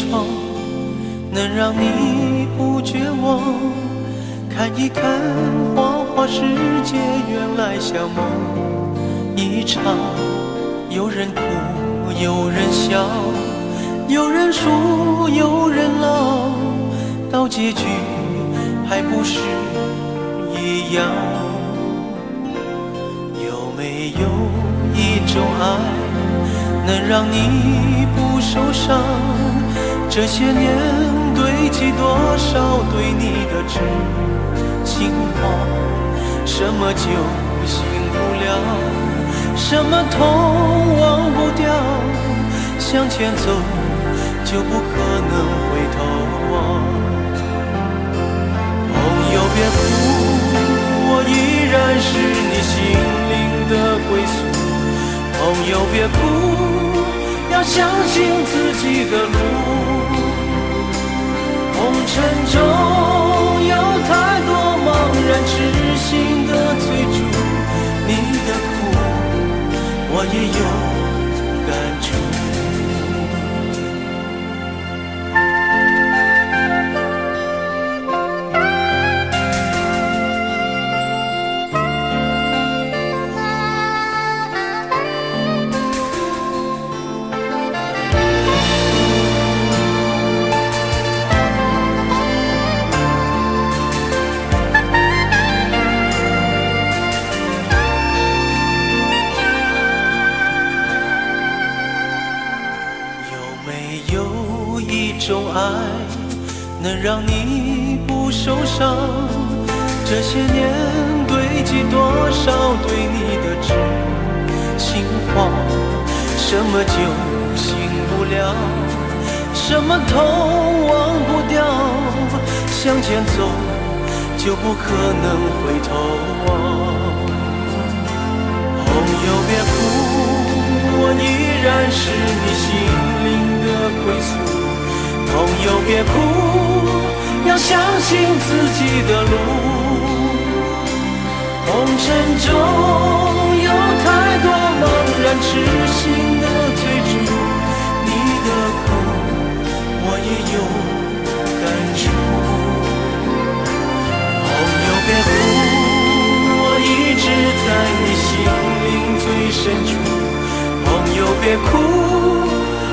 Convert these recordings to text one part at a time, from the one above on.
窗，能让你不绝望。看一看花花世界，原来像梦一场。有人哭，有人笑，有人输，有人老，到结局还不是一样。有没有一种爱，能让你不受伤？这些年堆积多少对你的痴心话？什么就醒不了，什么痛忘不掉，向前走就不可能回头望。朋友别哭，我依然是你心灵的归宿。朋友别哭，要相信自己的路。红尘中有太多茫然痴心的追逐，你的苦我也有感触。爱能让你不受伤，这些年堆积多少对你的痴心话？什么就醒不了，什么痛忘不掉，向前走就不可能回头望。朋友别哭，我依然是你心灵的归宿。朋友别哭，要相信自己的路。红尘中有太多茫然痴心的追逐，你的苦我也有感触。朋友别哭，我一直在你心灵最深处。朋友别哭，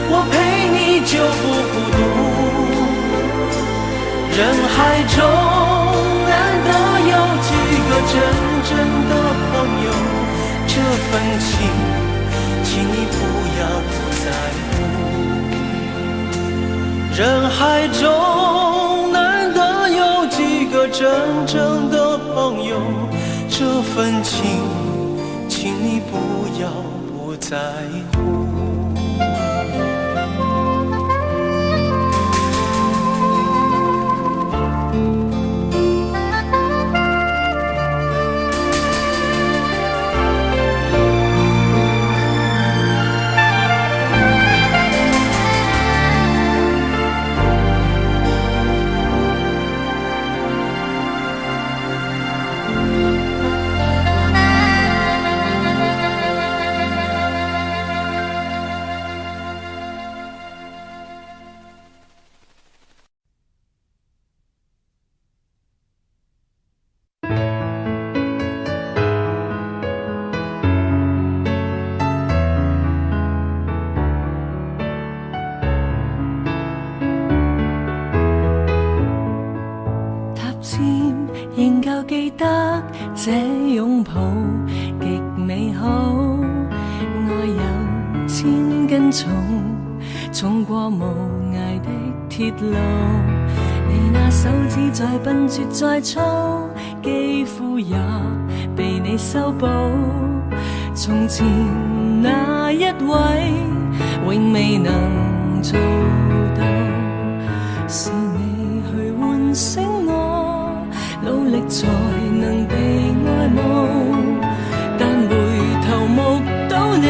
我陪你就不孤独。人海中难得有几个真正的朋友，这份情请你不要不在乎。人海中难得有几个真正的朋友，这份情请你不要不在乎。仍舊記得這擁抱極美好，愛有千斤重，重過無涯的鐵路。你那手指再笨拙再粗，肌膚也被你修補。從前那一位永未能做到，是你去喚醒我，努力才能被愛慕。但回頭目睹你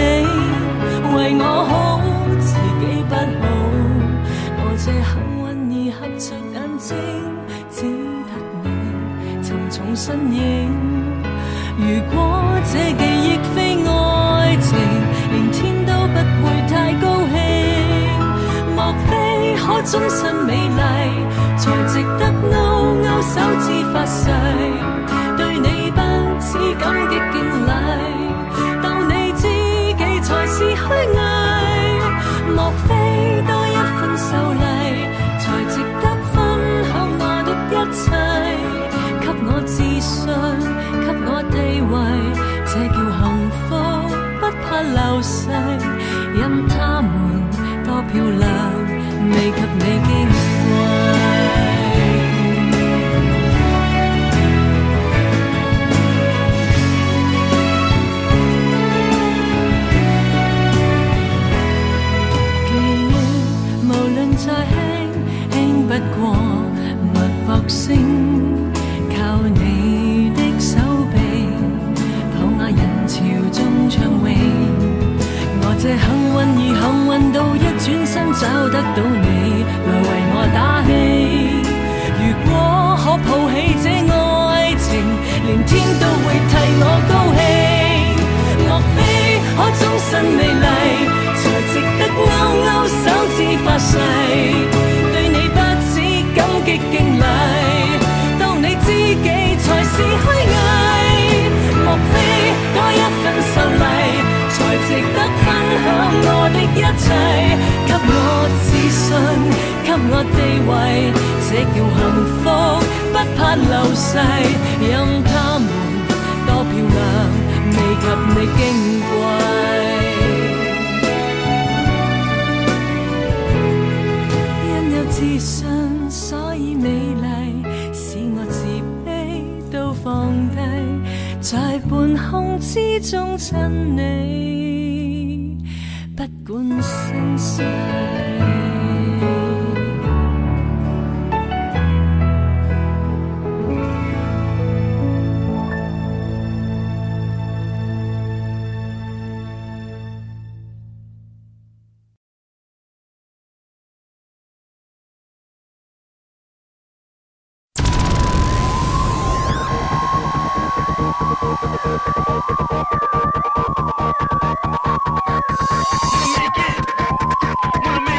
為我好，自己不好。我這幸運兒合着眼睛，只得你沉重身影。如果這記憶非愛情，連天都不會太高興。莫非可終身美麗，才值得勾勾手指發誓，對你不止感激敬禮，當你知己才是虛偽，莫非多一份秀麗，才值得分享我的一切，給我自信，給我地位，這叫幸福，不怕流逝，任他們多漂亮，未及你矜貴。記憶無論再輕，輕不過脈搏聲，靠你的手臂，抱我人潮中暢泳。我這幸運兒幸運到一轉身找得到你，來為我打氣。如果可抱起這愛情，連天都會替我高興。莫非可終身美麗，才值得勾勾手指發誓，對你不止感激敬禮，當你知己才是虛偽。莫非多一份秀麗，才值得分享我的一切，給我自信，給我地位，這叫幸福，不怕流逝，任他們多漂亮，未及你矜貴。因有自信，所以美麗，使我自卑都放低，在半空之中親你，不管生死。Wanna make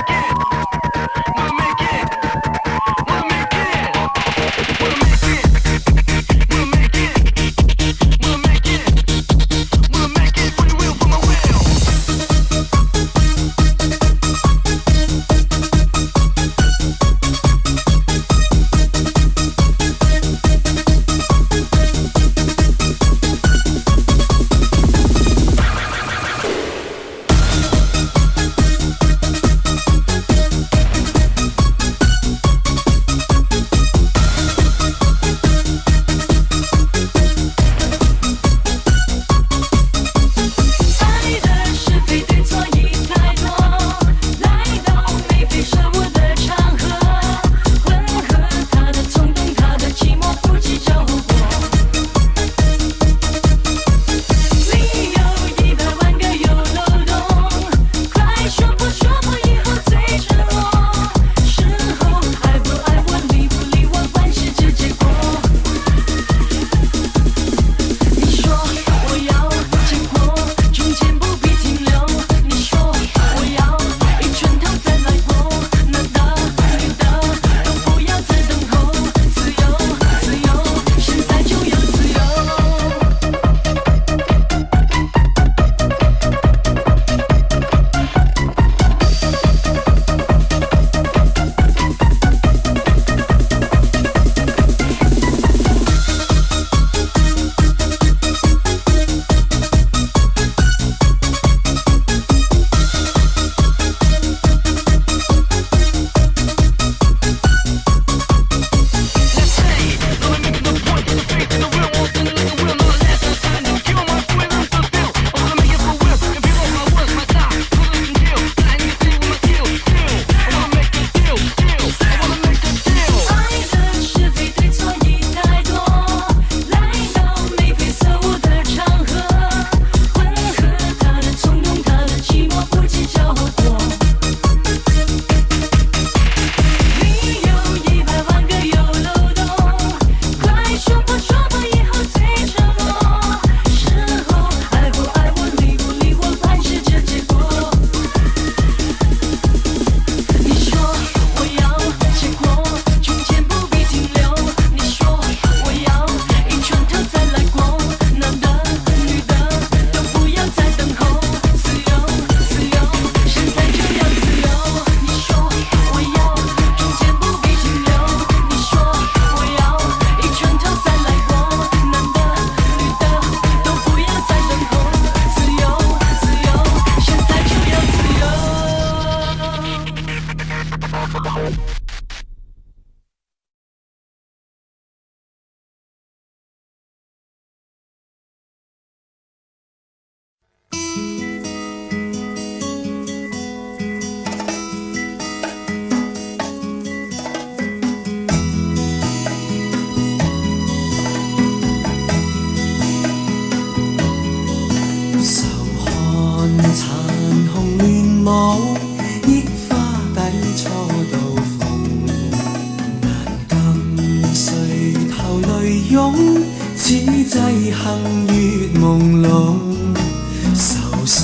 涌，此际行越朦胧。愁绪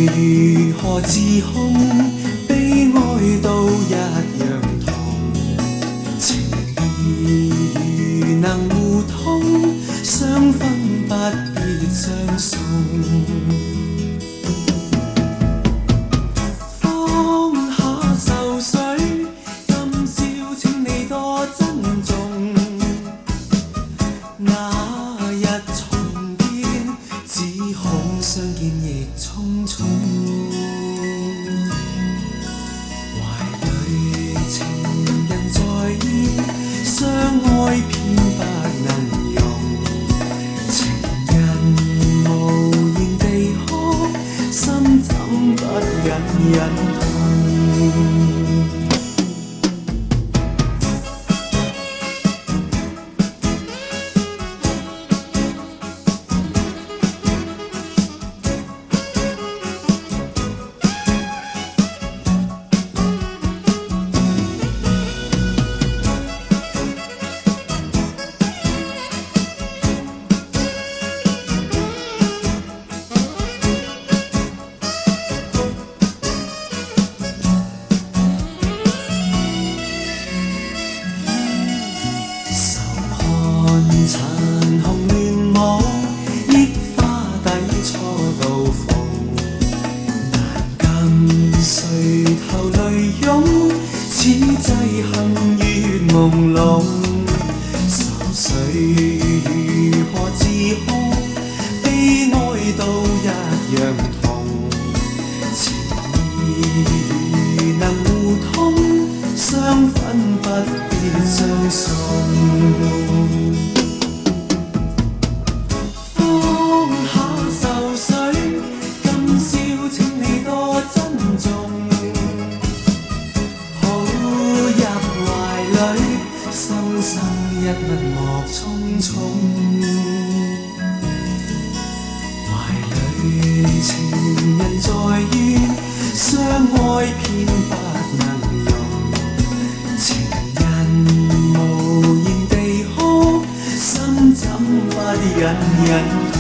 如何自控？悲哀都一样痛。情义如能互通，相分不必相送。放下愁绪，今宵请你多珍重。那日重见，只恐相见亦匆匆。怀里情人在意，相爱偏不能容。情人無言地哭，心怎不隱隱痛？殘紅亂舞，憶花底初到逢。難禁垂頭淚湧，此際行越朦朧。愁緒如何自控？悲哀都一樣痛。情義如能互通，相分不必相送。一吻莫匆匆，懷裏情人在於相愛偏不能容。情人無言地哭，心怎不隱隱痛？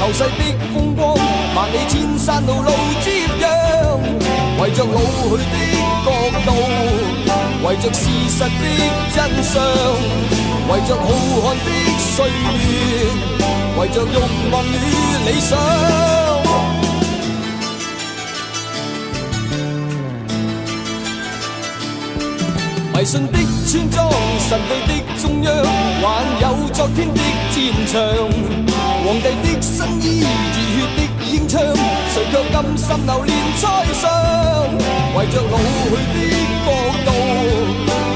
流逝的風光，萬里千山路路接壤，為着老去的國度，為着事實的真相，為着浩瀚的歲月，為着慾望與理想。迷信的村莊，神秘的中央，還有昨天的戰場。皇帝的新衣，熱血的英槍，誰卻甘心流連塞上？為着老去的國度，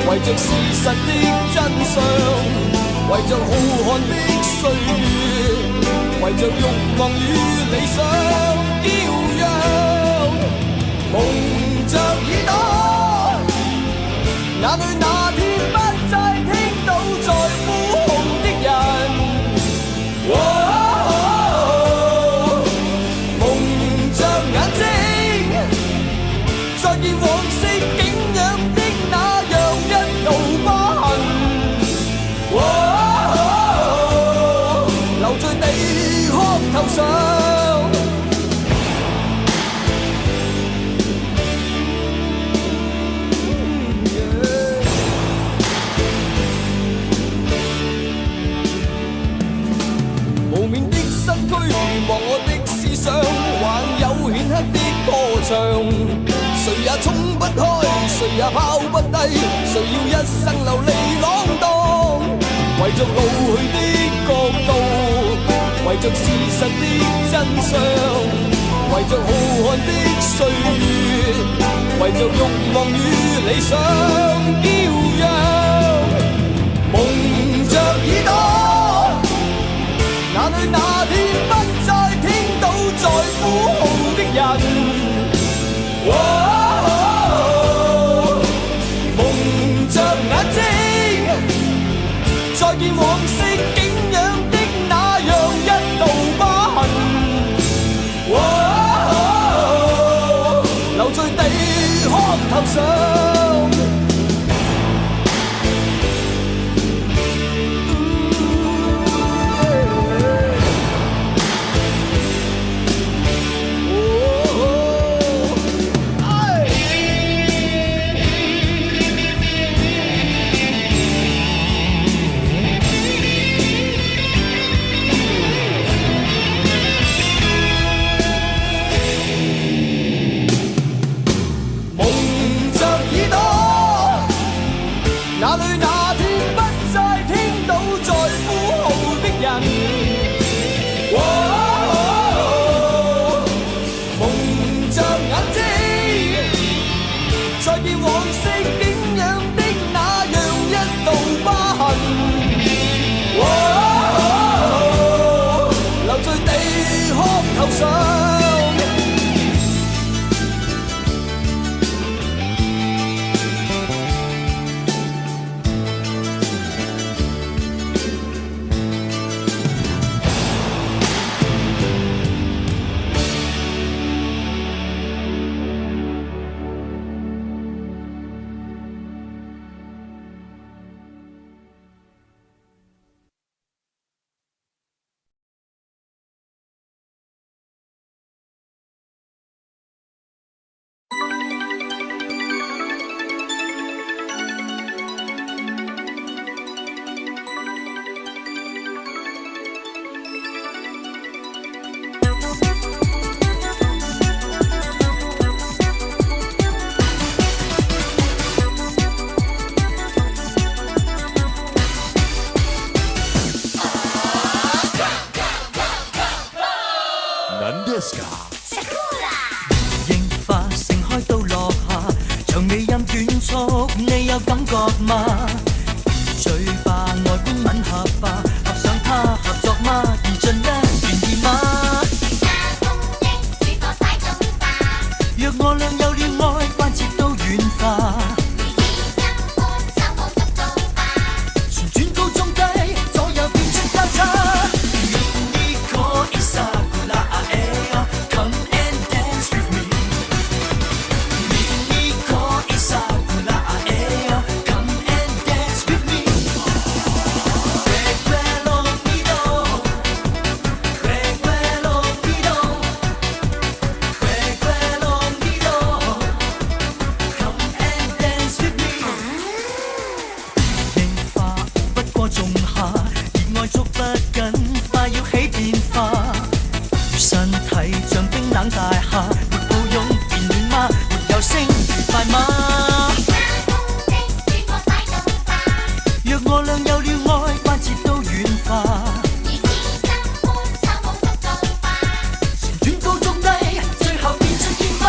為着事實的真相，為着浩瀚的歲月，為着慾望與理想驕陽，蒙着耳朵。哪裏那天不再聽到在呼號的人？蒙着眼睛，再見往昔景仰的那樣一道疤痕。留在地殼頭上。望我的思想，還有顯赫的歌唱，誰也衝不開，誰也拋不低，誰要一生流離浪蕩？為着老去的國度，為着事實的真相，為着浩瀚的歲月，為着慾望與理想驕陽，蒙着耳朵，哪裏那天不再聽到在呼號的人？蒙着眼睛，再見往昔景仰的那樣一道疤痕。留在地殼頭上。哪裏那天不再聽到在呼號的人？蒙着眼睛，再見往昔景仰的那樣一道疤痕。留在地殼頭上。愛捉不緊，快要起變化。身體像冰冷大廈，沒抱擁變暖嗎？沒有聲愉快嗎？若我倆有了愛，關節都軟化。遠高中低，最後變出煙花。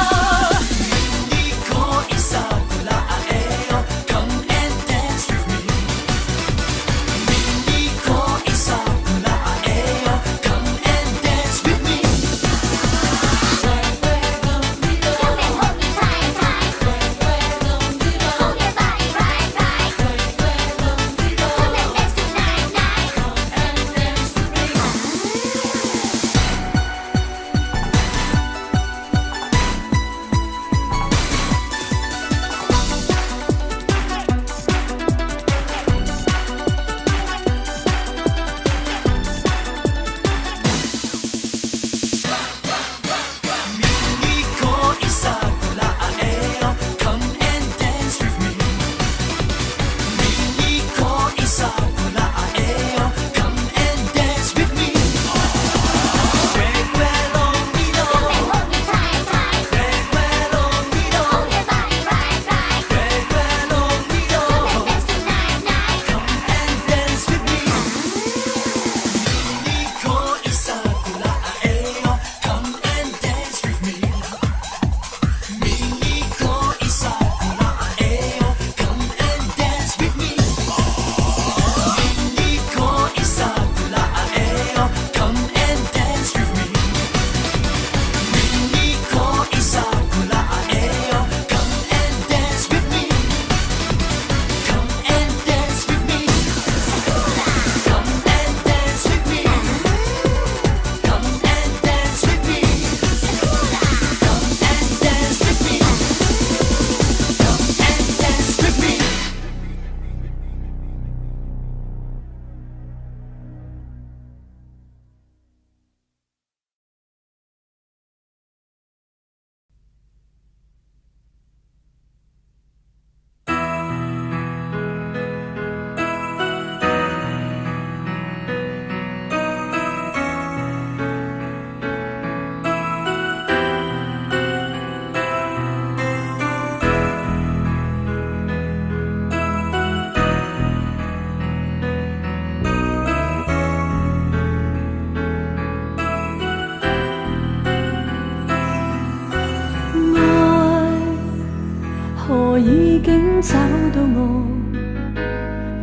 已經找到我，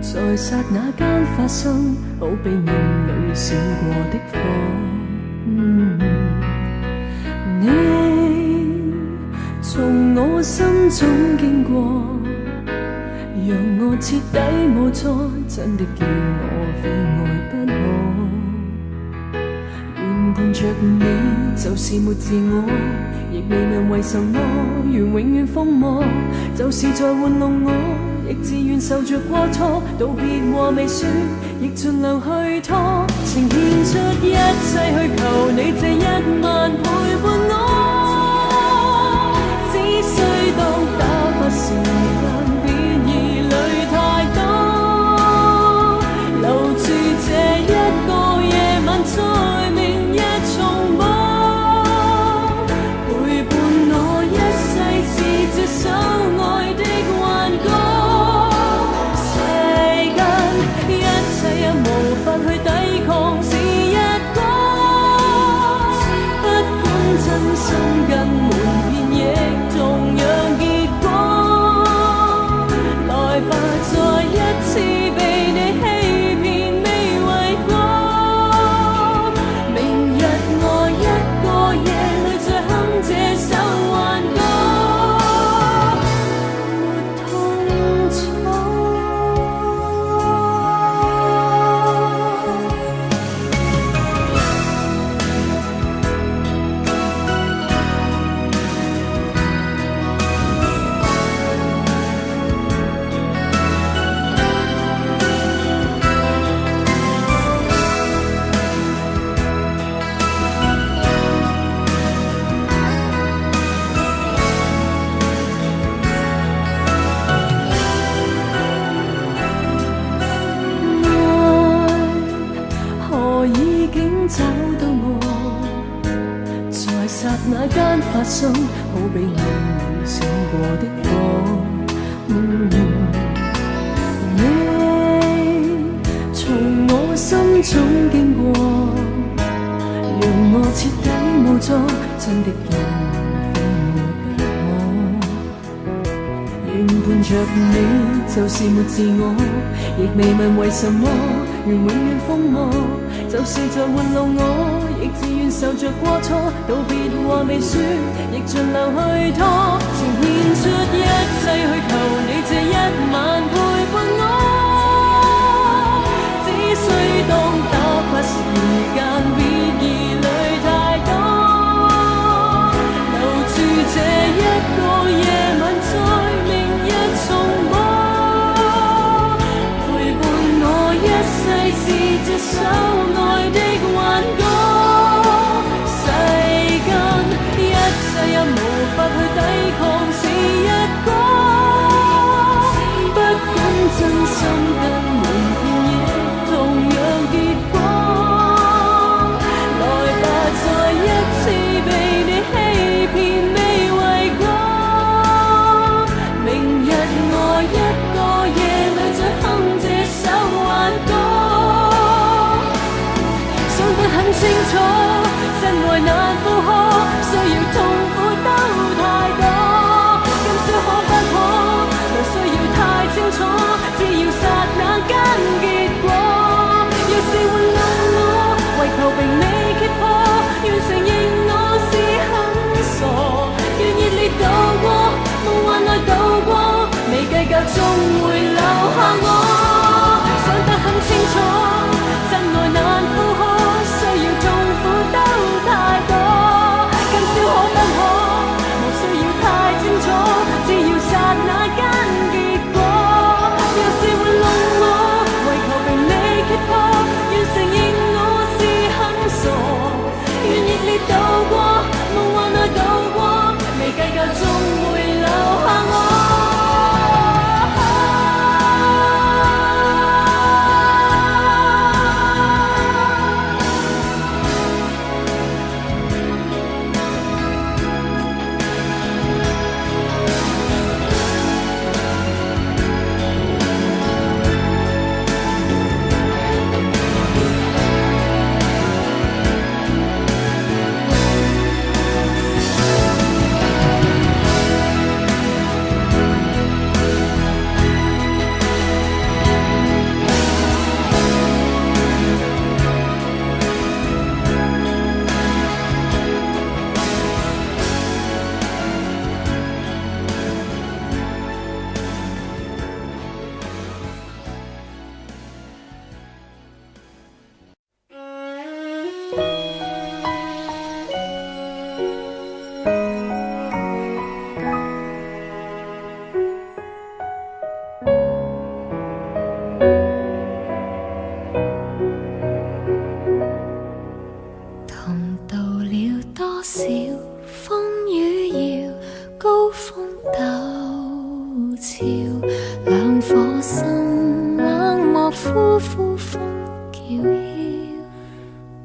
在剎那間發生，好比眼裏閃過的火。你從我心中經過，讓我徹底無錯，真的叫我非愛不可。原伴着你就是沒自我，亦未問為什麼願永遠瘋魔，就是在玩弄我，亦自願受着過錯。道別話未說，亦盡量去拖，呈獻出一切去求你這一晚陪伴我。只需當打發時間，別疑慮太多，留住這一個夜晚，在明日重播。相愛的幻覺，世間一切也無法去抵抗，是一個不找到我，在刹那間發生，好比偶遇閃過的火。你從我心中經過，讓我徹底無助，真的叫我非我不可。仍伴着你，就是沒自我，亦未問為什麼，願永遠瘋魔。就是在玩弄我，亦自願受着過錯，道別話未說，亦盡量去拖，情獻出一切去求你這一晚陪伴我，只需當打發時間，別疑慮太多，留住這一個夜晚，在明日重播，陪伴我一世是這首愛的幻歌，世間一切也無法去抵抗是一個，不管真心跟瞞騙亦同樣結果，來吧再一次被你欺騙未為過，明日我一個夜裏再哼這首幻歌，想得很清楚，真愛難負荷，需要痛苦都太多，今宵可不可，無需要太清楚，只要剎那間結果，要是玩弄我，為求被你擊破，願承認我是很傻，願熱烈渡過，夢幻愛渡過，未計較終會留下我，想得很清楚，真愛難負荷，需要痛苦都太多，今宵可不可，無需要太清楚，只要剎那間結果，若是玩弄我，為求被你擊破，願承認我是很傻，願熱烈渡過，夢幻愛渡過，未計較終會留下我。同渡了多少風雨搖，高峰陡峭，兩顆心冷漠呼呼風叫囂，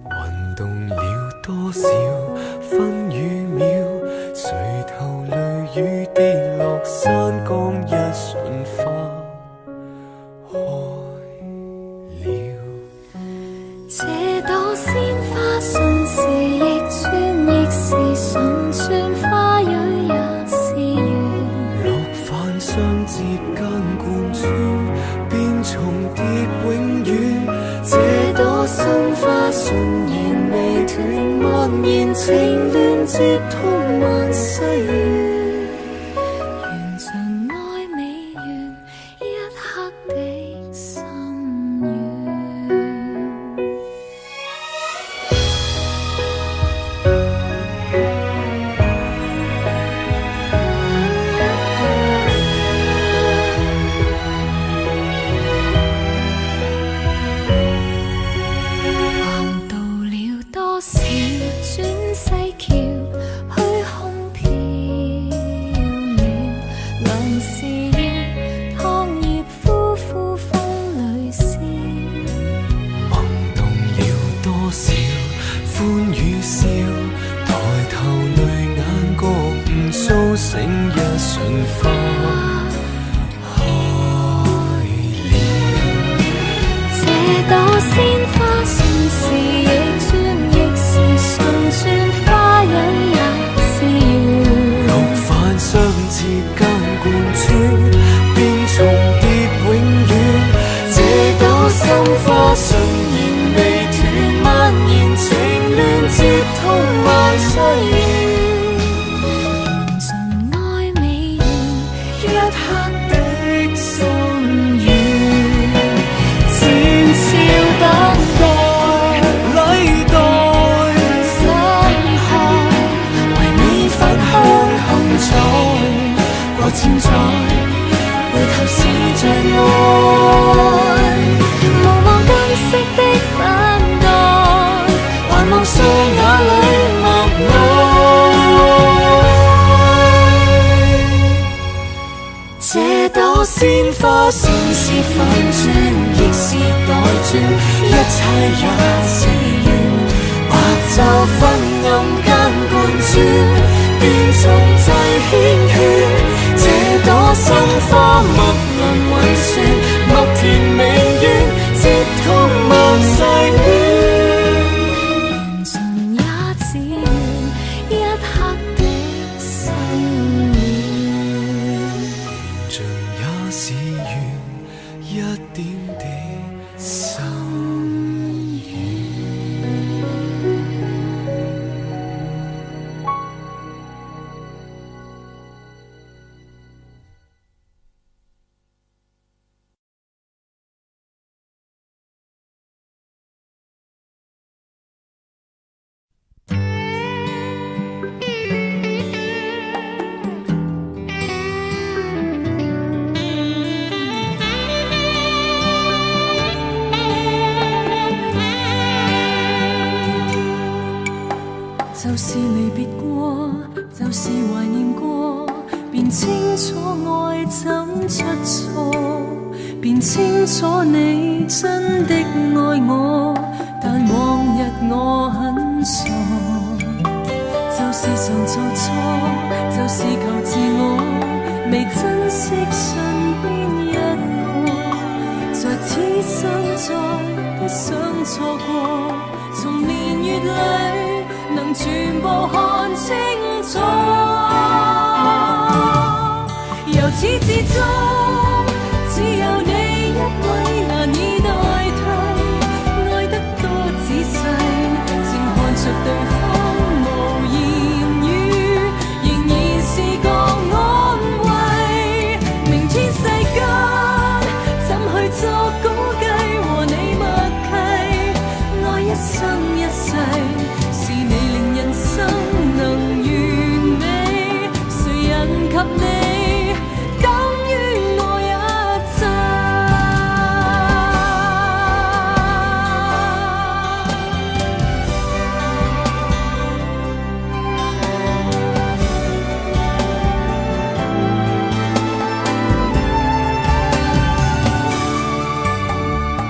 運動了多少分與秒，誰頭淚雨跌落山崗，一瞬花開了。這朵鮮花順時逆轉，亦是順轉，花蕊也是緣，落瓣相接間貫穿，便重疊永遠。這朵心花順延未斷，默然情亂接通萬世緣，緣盡愛美緣，一刻的心願。橫渡了多少轉世橋，虛空飄花開了。這朵鮮花順時逆轉，亦是順轉，花樣也是緣。六瓣相似間貫穿，便重疊永遠。這朵心花順延未斷，蔓延情亂，接通萬歲月。盡愛美完一刻的心願，前朝等待禮待，傷害，為你分享幸彩，過千載，回頭是障礙。無望今昔的反待，還望雙眼裏默愛。這朵鮮花順時反轉，亦是代轉，一切也是緣。白晝昏暗間貫穿，便重際牽圈。這朵心花默能運算，默填明願，接通萬世戀。緣盡也只緣一刻的心願。像也是緣一點的心願。就是離別過，就是懷念過，便清楚愛怎出錯，便清楚你真的愛我，但往日我很傻，就是常做錯，就是求自我，未珍惜身邊一個，在此生再不想錯過，從年月裏能全部看清楚，由始至終只有你一位難以代替，愛得多仔細，靜看着對方無言語，仍然是個安慰。明天世間怎去作估計和你默契，愛一生一世，是你令人生能完美，誰人及你等於我一切。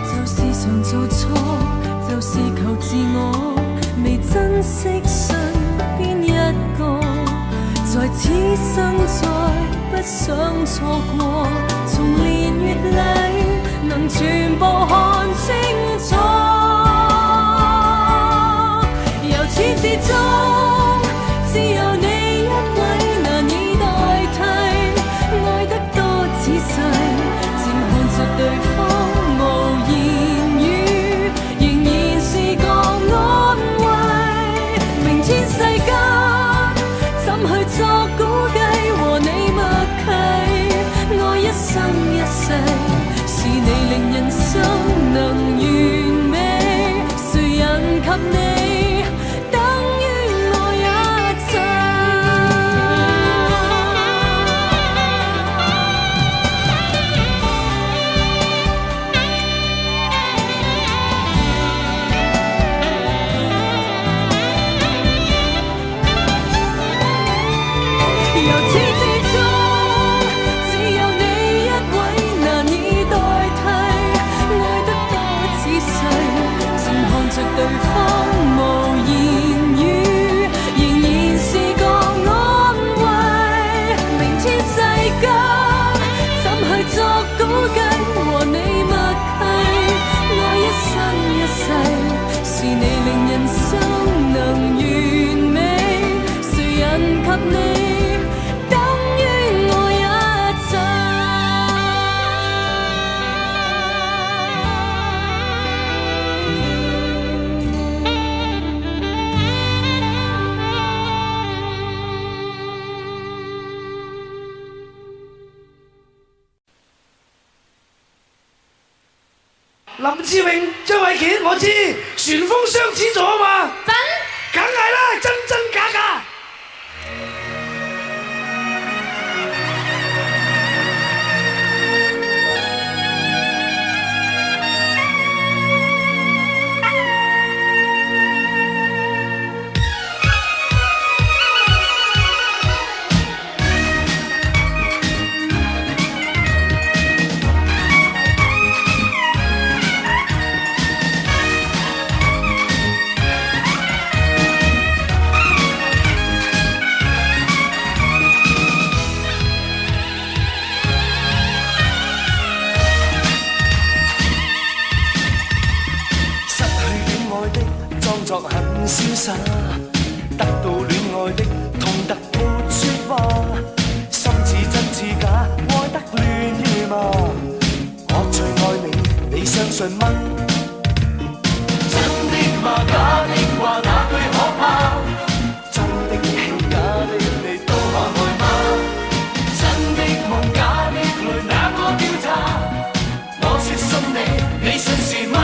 就是常做錯，就是求自我，未珍惜身邊一個，在此生再不想錯過，從年月裏能全部看清楚，由始至終只有你一位難以代替，愛得多仔細，靜看着對方無言語，仍然是個安慰。明天世間怎去作估計和你默契，愛一生一世，是你令人生能完美，誰人及你等於我一切。由始至終只有你一位難以代替，愛得多仔細，靜看着對方人生能完美，谁人及你，等於我一切。林志穎、張衛健，我知旋風雙子座啊嘛，真梗係啦，真真假假。作很瀟灑，得到戀愛的痛得沒說話，心似真似假，愛得亂如麻。我最愛你，你相信嗎？真的嗎？假的話，哪句可怕？真的戲，假的你都怕愛嗎？真的夢，假的淚，哪個調查？我說信你，你信是嗎？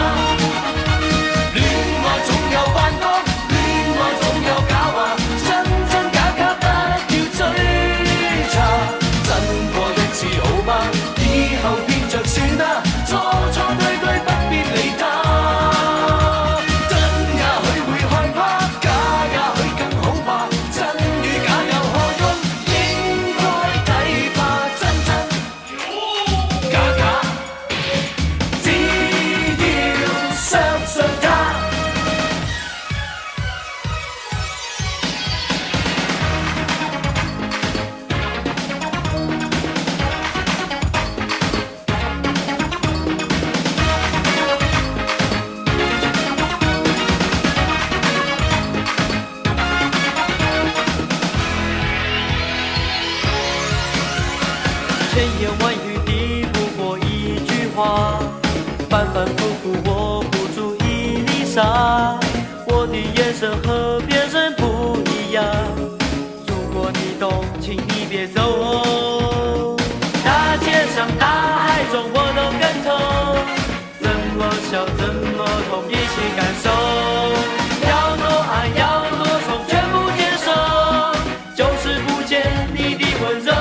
千言万语抵不过一句话，反反复复我不出一粒沙。我的眼神和别人不一样，如果你懂，请你别走哦。大街上大海中我都跟从，怎么笑怎么痛一起感受，要多爱要多宠全部接受，就是不见你的温柔。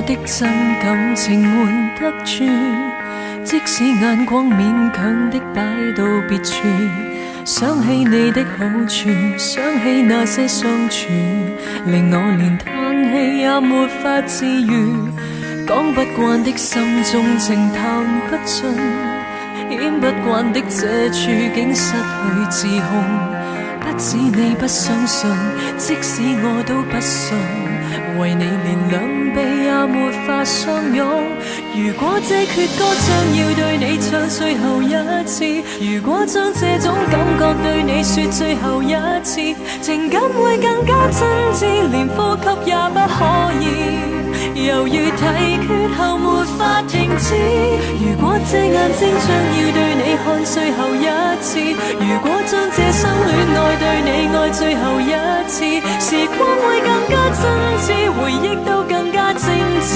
的真感情瞞得住，即使眼光勉強的擺到別處，想起你的好處，想起那些相處，令我連嘆氣也沒法自愈。講不慣的心中情談不盡，演不慣的這處境失去自控。不止你不相信，即使我都不信，為你連兩臂也沒法相擁。如果這闕歌將要對你唱最後一次，如果將這種感覺對你說最後一次，情感會更加真摯，連呼吸也不可以。猶如提缺後沒法停止。如果這眼睛將要對你看最後一次，如果將這生戀愛對你愛最後一次，時光會更加真摯，回憶都更加精緻。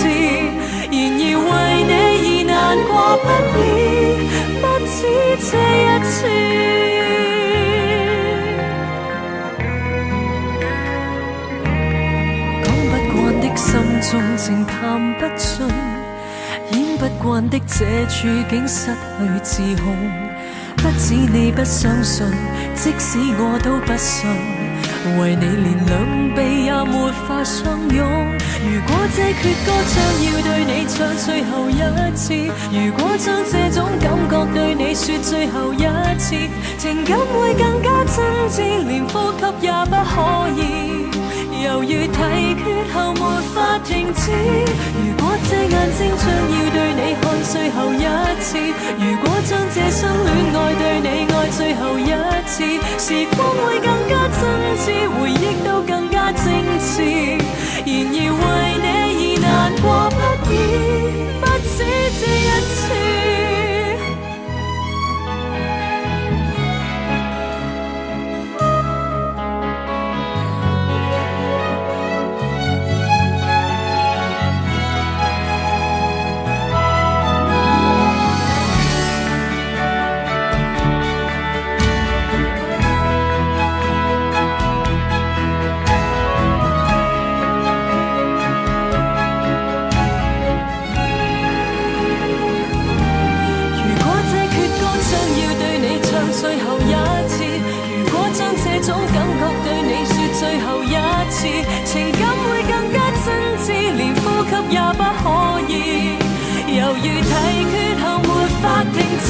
然而為你而難過不已，不止這一次。心中情談不盡，演不慣的這處境失去自控。不止你不相信，即使我都不信，為你連兩臂也沒法相擁。如果這闕歌將要對你唱最後一次，如果將這種感覺對你說最後一次，情感會更加真摯，連呼吸也不可以。猶如提缺後沒法停止。如果這眼睛將要對你看最後一次，如果將這生戀愛對你愛最後一次，時光會更加真摯，回憶都更加精緻。然而為你而難過不已，不止這一次。最後一次，如果將這種感覺對你說最後一次，情感會更加真摯，連呼吸也不可以。猶如提缺後沒法停止。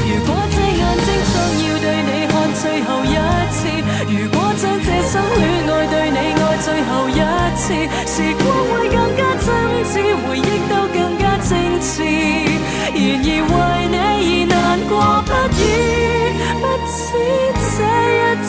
如果這眼睛將要對你看最後一次，如果將這生戀愛對你愛最後一次，時光會更加真摯，回憶都更加精緻。然而為你而難過不已，不止這一次。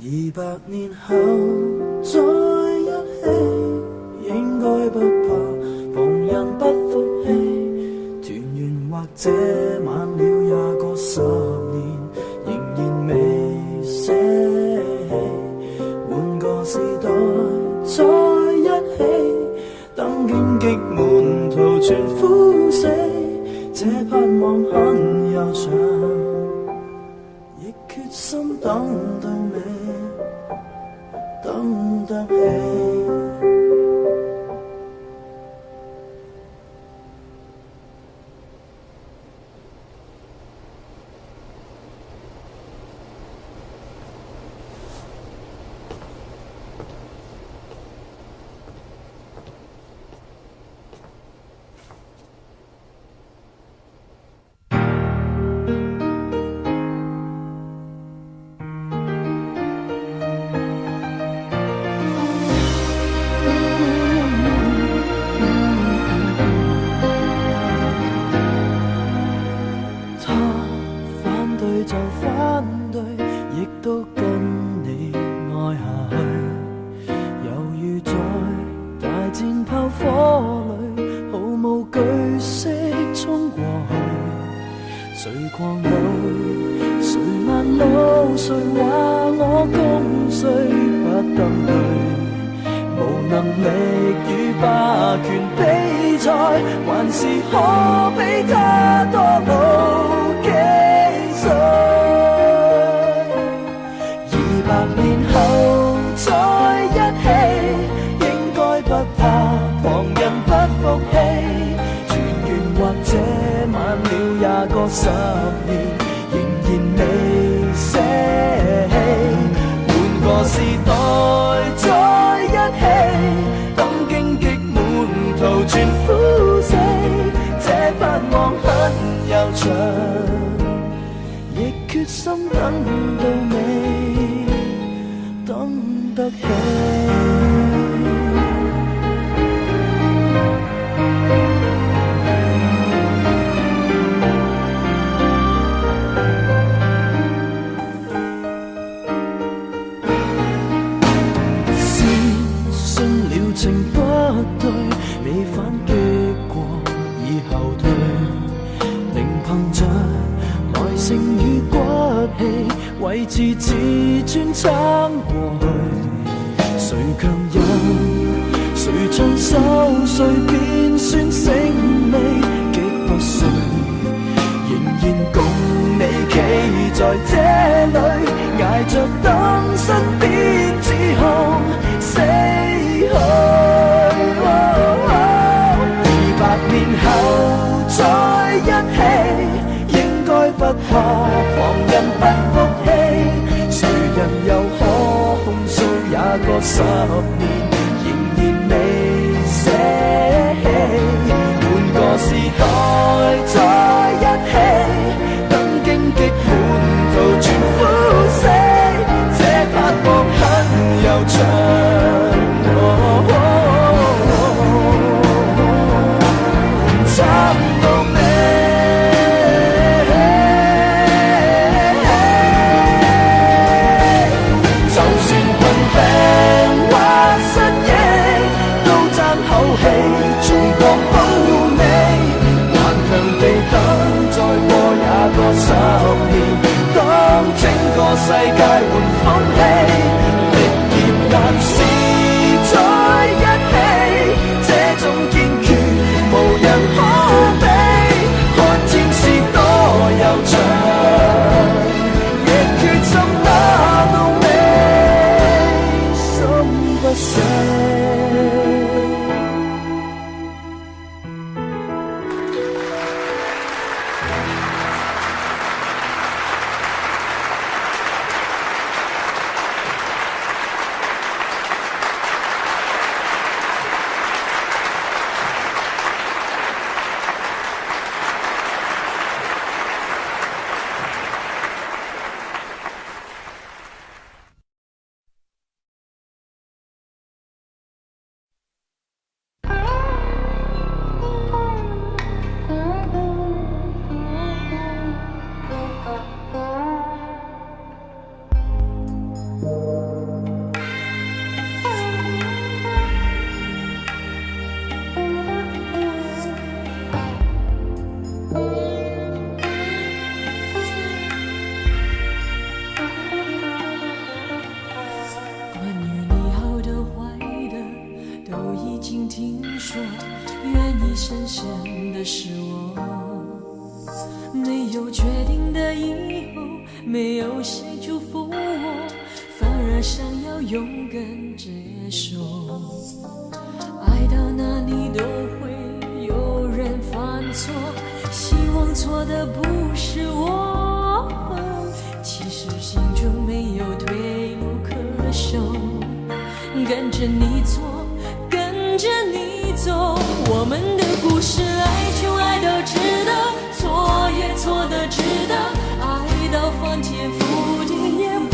200年後再一起，應該不怕旁人不服氣。團圓或者晚了也過10年，仍然未捨棄。換個時代再一起，等荊棘滿途全枯死，這盼望很悠長，亦決心等到你，等得起。就反對，亦都跟你愛下去，猶如在大戰炮火裏，毫無懼色衝過去。誰狂怒，誰慢路，誰話我功衰不登對，無能力與霸權比賽，還是可比他多老幾歲。200年後再一起，應該不怕旁人不服氣。團圓或者晚了也過10年，仍然未捨棄。換個時代再一起，等荊棘滿途全枯死，這盼望很悠長，亦決心等到你，等得起。情不對，未反擊過已後退，仍憑着耐性與骨氣，維持自尊撐過去。誰強忍，誰盡手碎便算勝利，極不碎，仍然共你企在這裏，捱着等身邊指控死去。200年後再一起，應該不怕旁人不服氣。誰人又可控訴也過10年，仍然未捨棄。換個時代再一起，等荊棘滿途全枯死，這盼望很悠長。找到你，就算困病或失憶，都爭口氣，重獲保護你。頑強地等，再過也過10年，當整個世界換風氣，力竭還是在一起，這種堅決無人可比。看戰事多悠長，亦決心打到尾，心不死。说，愿意深深的是我。没有决定的以后，没有谁祝福我，反而想要勇敢接受。爱到哪里都会有人犯错，希望错的不是我。其实心中没有退路可守，跟着你错，跟着你走。我们的故事，爱就爱到值得，错也错的值得，爱到翻天覆地也会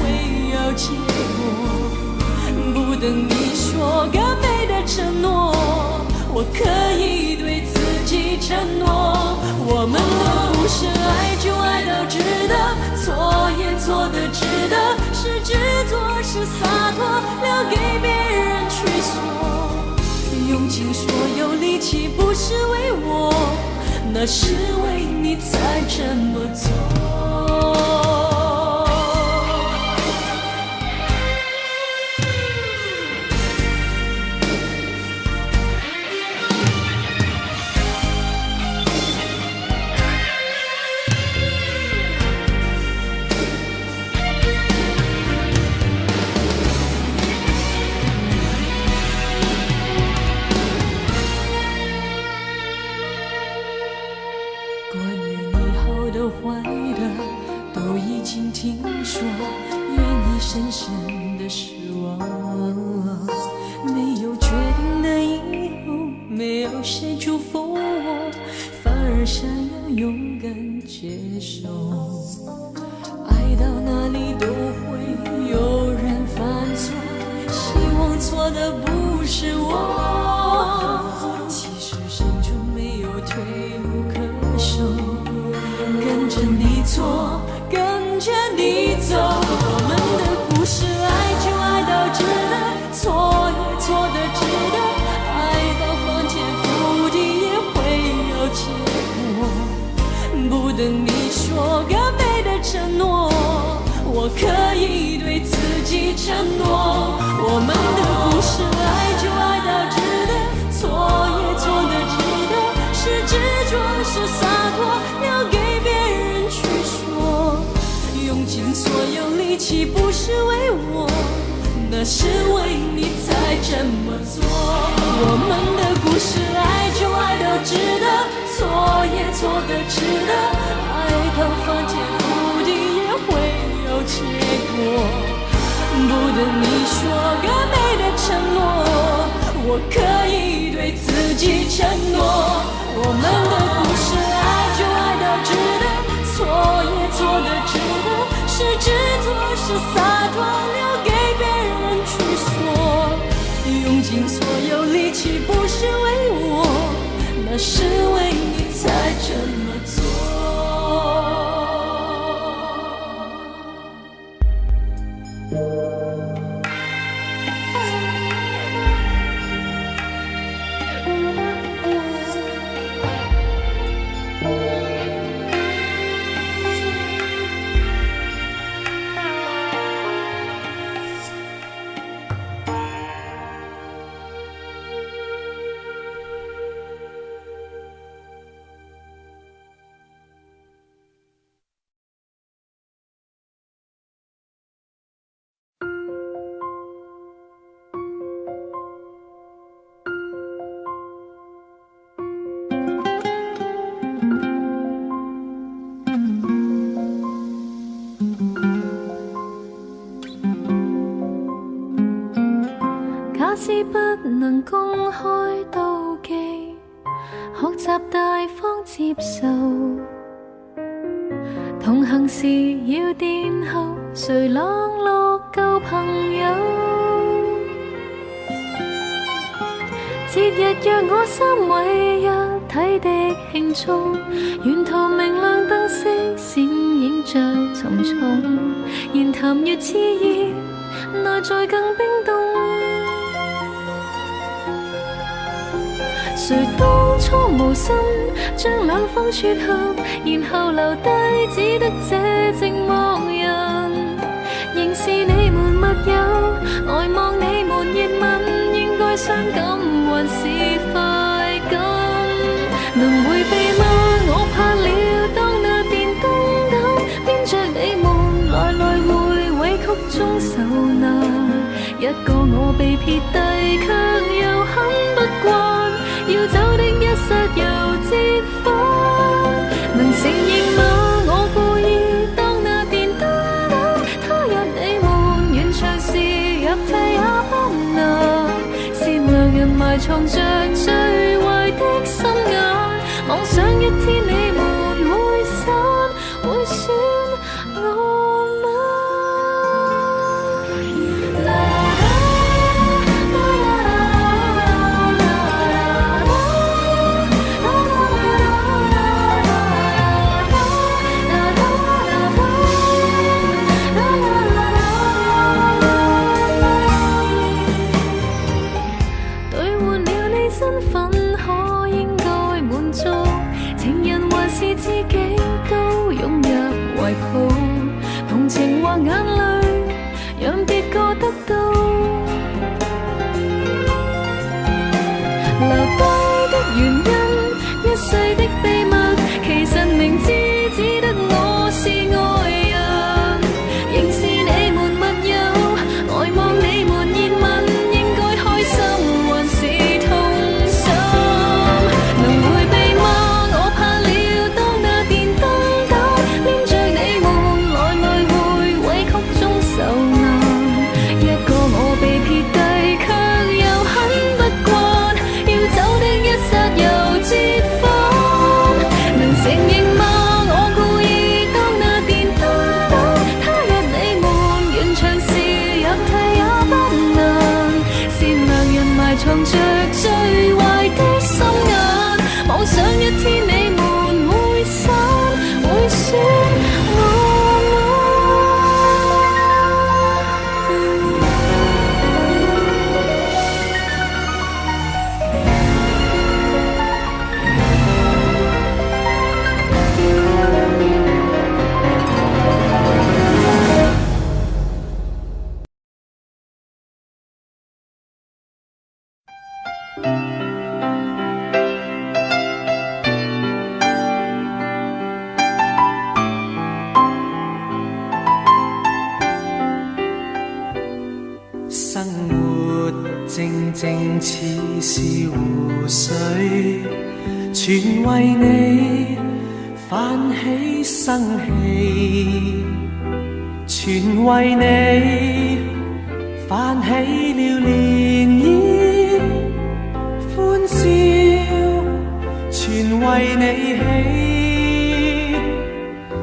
有结果。不等你说个美的承诺，我可以对自己承诺。我们的故事，爱就爱到值得，错也错的值得，是执着是洒脱，留给别人去说。用尽所有力气不是为我，那是为你才这么做。坏的都已经听说，愿意深深的是我。没有决定的以后，没有谁祝福我，反而想要勇敢接受。爱到哪里都会有人犯错，希望错的不是我。其实心中没有退路可守，跟着你错，跟着你走。我们的故事，爱就爱到值得，错也错的值得，爱到翻天覆地也会有结果。不等你说个美的承诺，我可以对自己承诺。我们的故事，爱就爱到值得，错也错的值得，是执着是洒脱，留给用尽所有力气不是为我，那是为你才这么做。我们的故事，爱就爱到值得，错也错的值得，爱到翻天覆地也会有结果。不等你说个美的承诺，我可以对自己承诺。我们的故事，爱就爱到值得，错也错的值得，是执着是洒脱，留给别人去说。用尽所有力气不是为我，那是为你才这么做。假使不能公开妒忌，學習大方接受，同行時要殿後，誰冷落舊朋友？節日約我3位一體的慶祝，沿途明亮燈飾閃映着沉重，言談越熾熱，內在更冰凍。誰當初無心將兩方撮合，然後留低只得這寂寞人。仍是你們密友，呆望你們熱吻，應該傷感還是分？一個我被撇低，卻又很不慣，要走的一剎又折返，能承認嗎？我故意當那電燈膽，他日你們完場時入替也不難，善良人埋藏着最壞的心眼，妄想一天你們會散，會選我嗎？兌換了你身份，可應該滿足，情人還是知己都湧入懷抱，同情或眼淚讓別個得到，留低的原因，一世的秘密，其實明知只得我是愛人，仍是你們密友，呆望你們熱吻，應該開心還是痛心？能迴避嗎？我怕了當那電燈膽，黏着你們來來回委曲中受難，一個我被撇低，卻又很不慣，要走的一剎又折返，能承認嗎？我故意當那電燈膽，他日你們完場時入替也不難，善良人埋藏着最壞的心眼，妄想一天你們會散，會選我嗎？生活靜靜似是湖水，全為你泛起生氣，全為你泛起了漣漪，歡笑全為你起，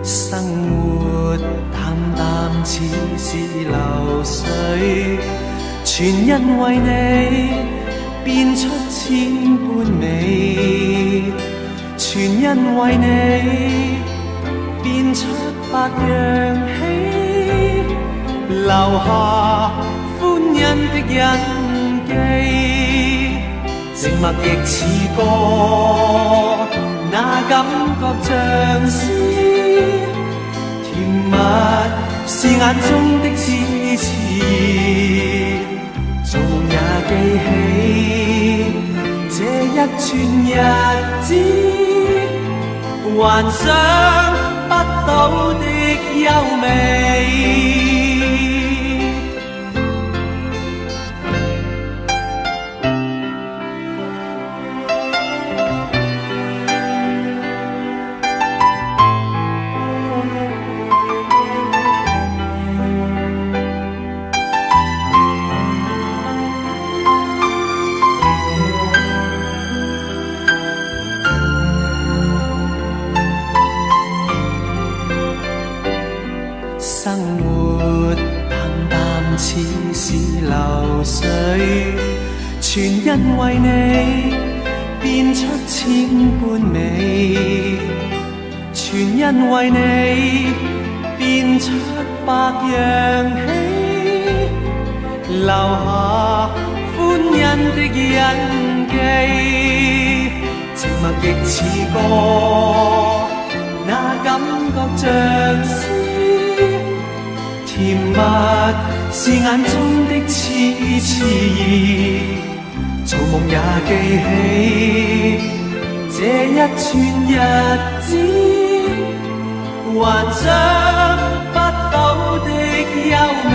生活淡淡似是流水，全因為你變出千般美，全因為你變出百樣喜，留下歡欣的印記，靜默亦似歌，那感覺像詩，甜蜜是眼中的痴痴，做夢也記起這一串日子，幻想不到的優美。生活淡淡似是流水，全因為你變出千般美，全因為你變出百樣喜，留下歡欣的印記，靜默亦似歌，那感覺像詩，甜蜜是眼中的痴痴，做夢也記起這一串日子，幻想不到的優美。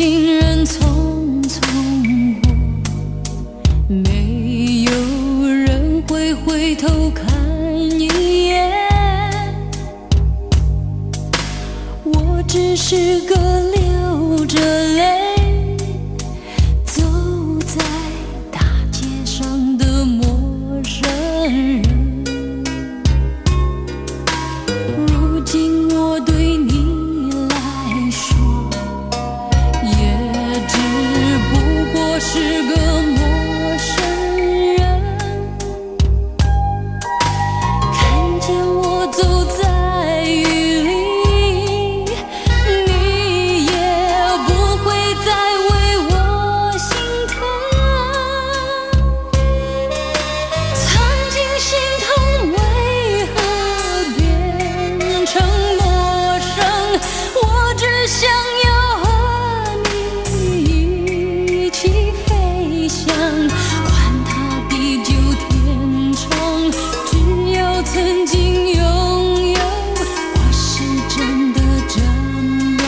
行人匆匆过，没有人会回头看一眼。我只是个流着泪走在大街上的陌生人。如今我对你来说，也只不过是个陌生人。看见我走在雨里，你也不会再为我心疼。曾经心痛为何变成陌生？我只想要和你一起飞翔，管它地久天长。只要曾经拥有，我是真的这么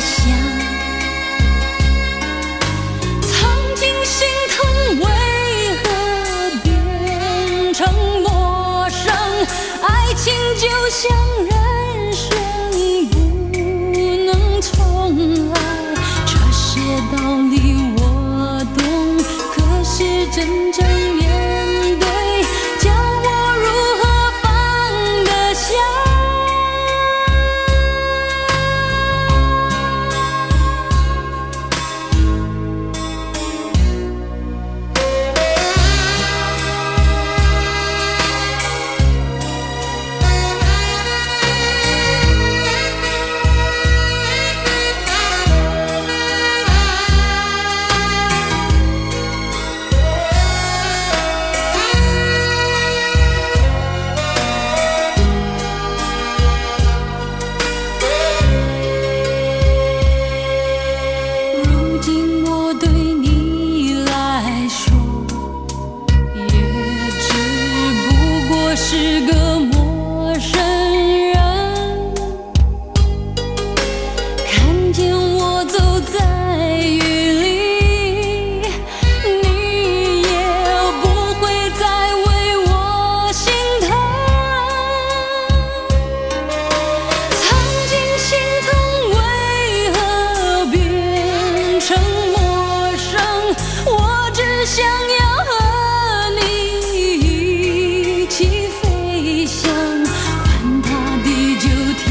想。曾经心疼为何变成陌生？爱情就像人生不能重来，这些道理我懂，可是真正面对，叫我如何放得下？如今我对你来说，也只不过是个陌生人。看见我走在雨里，你也不会再为我心疼。曾经心疼为何变成陌生？我只想要和你一起飞翔，管它地久天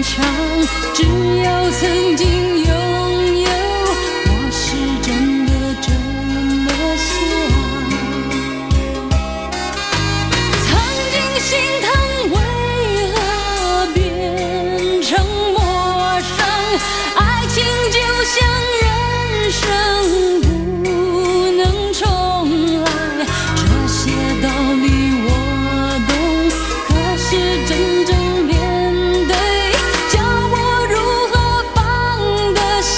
长。只要曾经拥有，我是真的这么想。曾经心疼为何变成陌生？爱情就像人生不能重来，这些道理我懂，可是真正面对，叫我如何放得下？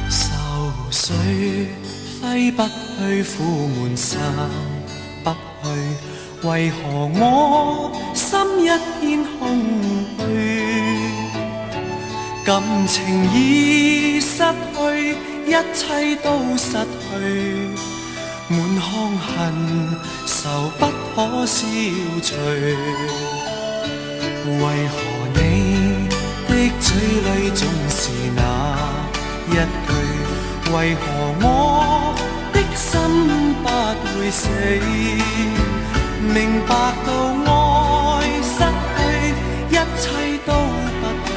愁緒揮不去，苦悶散不去，為何我心一片空虛？感情已失去，一切都失去，滿腔恨愁不可消除。為何你的嘴裏總是那一句？為何我的心不會死？明白到愛失去，一切都不去。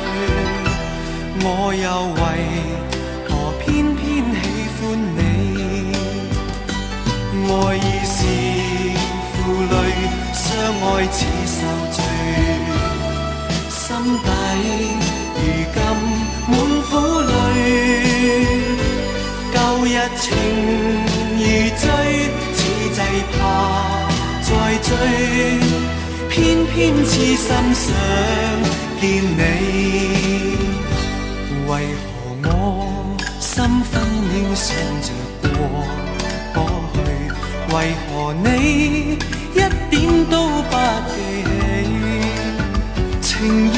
我又為何偏偏喜歡你？愛意是負累，相愛似受罪，心底如今滿苦淚。舊日情如醉，此際怕再追，偏偏痴心想見你。為何我心分秒想着過去？為何你一點都不記起？情義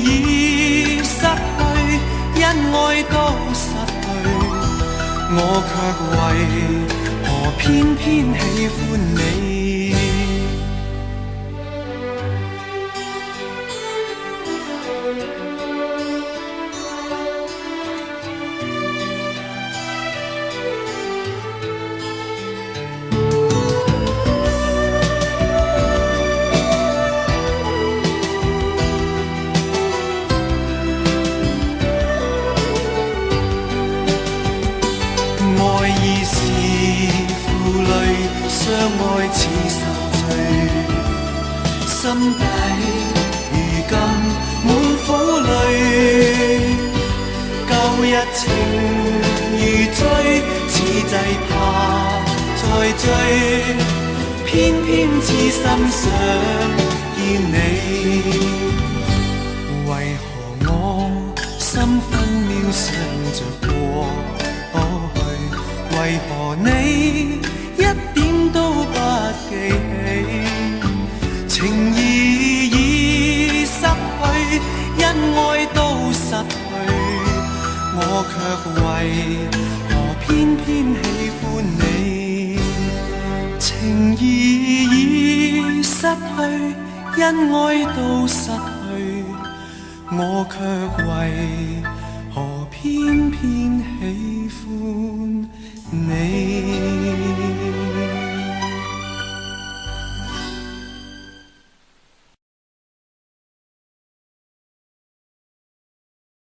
已失去，恩愛都失去，我卻為何偏偏喜歡你？相愛似受罪，心底如今滿苦淚。舊日情如醉，此際怕再追，偏偏痴心想見你。為何我心分秒想着過去？為何你一點都不記起？情義已失去，恩愛都失去，我卻為何偏偏喜歡你？情義已失去，恩愛都失去，我卻為何偏偏喜歡你？